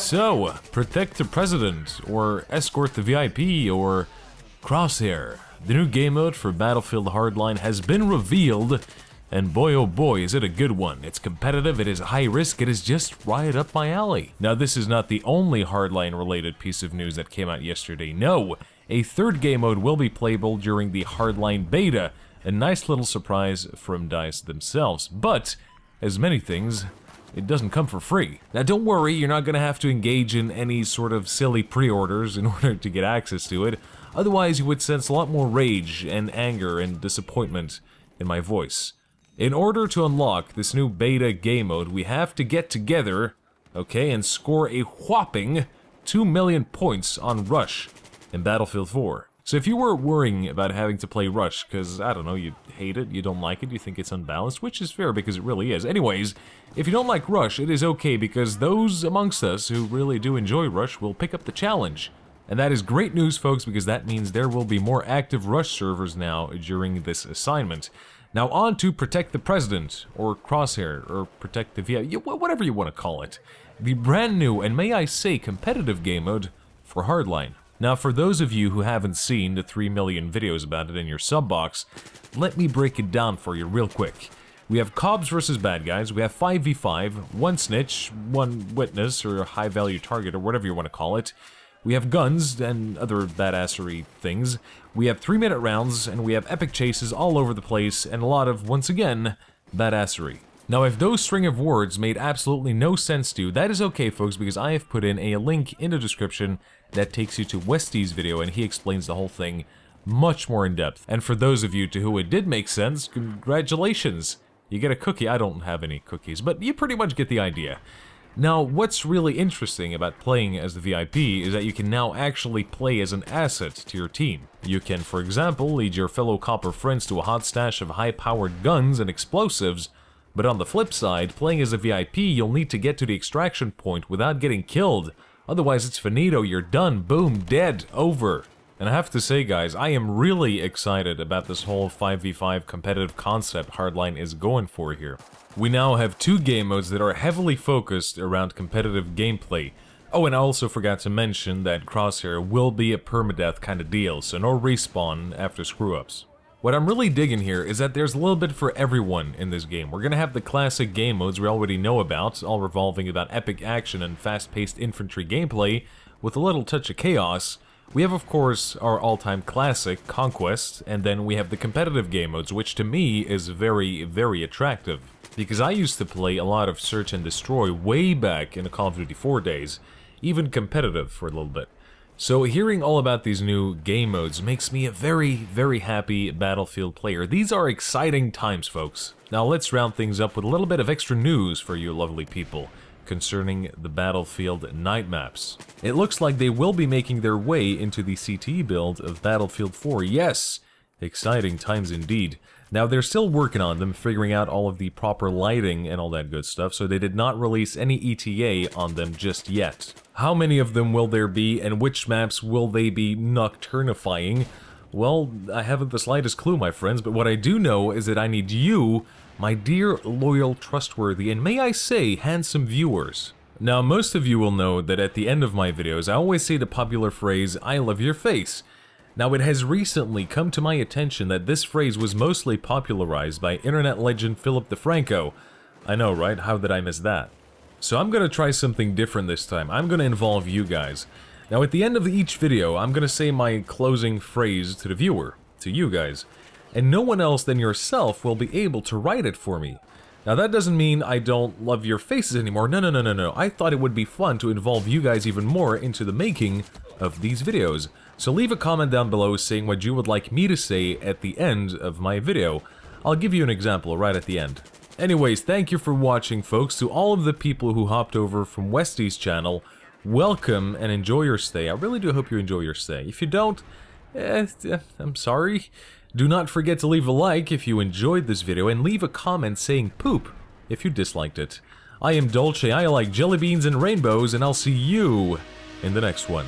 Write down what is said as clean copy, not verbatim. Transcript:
So, protect the president, or escort the VIP, or Crosshair. The new game mode for Battlefield Hardline has been revealed, and boy oh boy is it a good one. It's competitive, it is high risk, it is just right up my alley. Now this is not the only Hardline related piece of news that came out yesterday. No, a third game mode will be playable during the Hardline beta. A nice little surprise from DICE themselves, but as many things, it doesn't come for free. Now don't worry, you're not going to have to engage in any sort of silly pre-orders in order to get access to it. Otherwise you would sense a lot more rage and anger and disappointment in my voice. In order to unlock this new beta game mode, we have to get together, okay, and score a whopping 2 million points on Rush in Battlefield 4. So if you were worrying about having to play Rush, because, I don't know, you hate it, you don't like it, you think it's unbalanced, which is fair because it really is. Anyways, if you don't like Rush, it is okay because those amongst us who really do enjoy Rush will pick up the challenge. And that is great news, folks, because that means there will be more active Rush servers now during this assignment. Now on to Protect the President, or Crosshair, or Protect the VIP, whatever you want to call it. The brand new, and may I say competitive game mode for Hardline. Now for those of you who haven't seen the 3 million videos about it in your sub box, let me break it down for you real quick. We have Cops versus bad guys, we have 5v5, one snitch, one witness, or a high value target, or whatever you want to call it. We have guns and other badassery things. We have 3-minute rounds, and we have epic chases all over the place, and a lot of, once again, badassery. Now, if those string of words made absolutely no sense to you, that is okay, folks, because I have put in a link in the description that takes you to Westy's video, and he explains the whole thing much more in depth. And for those of you to whom it did make sense, congratulations! You get a cookie. I don't have any cookies, but you pretty much get the idea. Now, what's really interesting about playing as the VIP is that you can now actually play as an asset to your team. You can, for example, lead your fellow copper friends to a hot stash of high-powered guns and explosives, but on the flip side, playing as a VIP, you'll need to get to the extraction point without getting killed. Otherwise, it's finito, you're done, boom, dead, over. And I have to say, guys, I am really excited about this whole 5v5 competitive concept Hardline is going for here. We now have 2 game modes that are heavily focused around competitive gameplay. Oh, and I also forgot to mention that Crosshair will be a permadeath kind of deal, so no respawn after screw-ups. What I'm really digging here is that there's a little bit for everyone in this game. We're gonna have the classic game modes we already know about, all revolving about epic action and fast-paced infantry gameplay, with a little touch of chaos. We have, of course, our all-time classic, Conquest, and then we have the competitive game modes, which to me is very, very attractive. Because I used to play a lot of Search and Destroy way back in the Call of Duty 4 days, even competitive for a little bit. So hearing all about these new game modes makes me a very, very happy Battlefield player. These are exciting times, folks. Now let's round things up with a little bit of extra news for you lovely people concerning the Battlefield night maps. It looks like they will be making their way into the CT build of Battlefield 4. Yes! Exciting times indeed. Now they're still working on them, figuring out all of the proper lighting and all that good stuff, so they did not release any ETA on them just yet. How many of them will there be, and which maps will they be nocturnifying? Well, I haven't the slightest clue, my friends, but what I do know is that I need you, my dear, loyal, trustworthy, and may I say, handsome viewers. Now, most of you will know that at the end of my videos, I always say the popular phrase, "I love your face." Now, it has recently come to my attention that this phrase was mostly popularized by internet legend Philip DeFranco. I know, right? How did I miss that? So I'm gonna try something different this time. I'm gonna involve you guys. Now, at the end of each video, I'm gonna say my closing phrase to the viewer, to you guys, and no one else than yourself will be able to write it for me. Now, that doesn't mean I don't love your faces anymore. No, no, no, no, no. I thought it would be fun to involve you guys even more into the making of these videos. So leave a comment down below saying what you would like me to say at the end of my video. I'll give you an example right at the end. Anyways, thank you for watching, folks. To all of the people who hopped over from Westy's channel, welcome and enjoy your stay. I really do hope you enjoy your stay. If you don't, I'm sorry. Do not forget to leave a like if you enjoyed this video, and leave a comment saying poop if you disliked it. I am Dolce, I like jelly beans and rainbows, and I'll see you in the next one.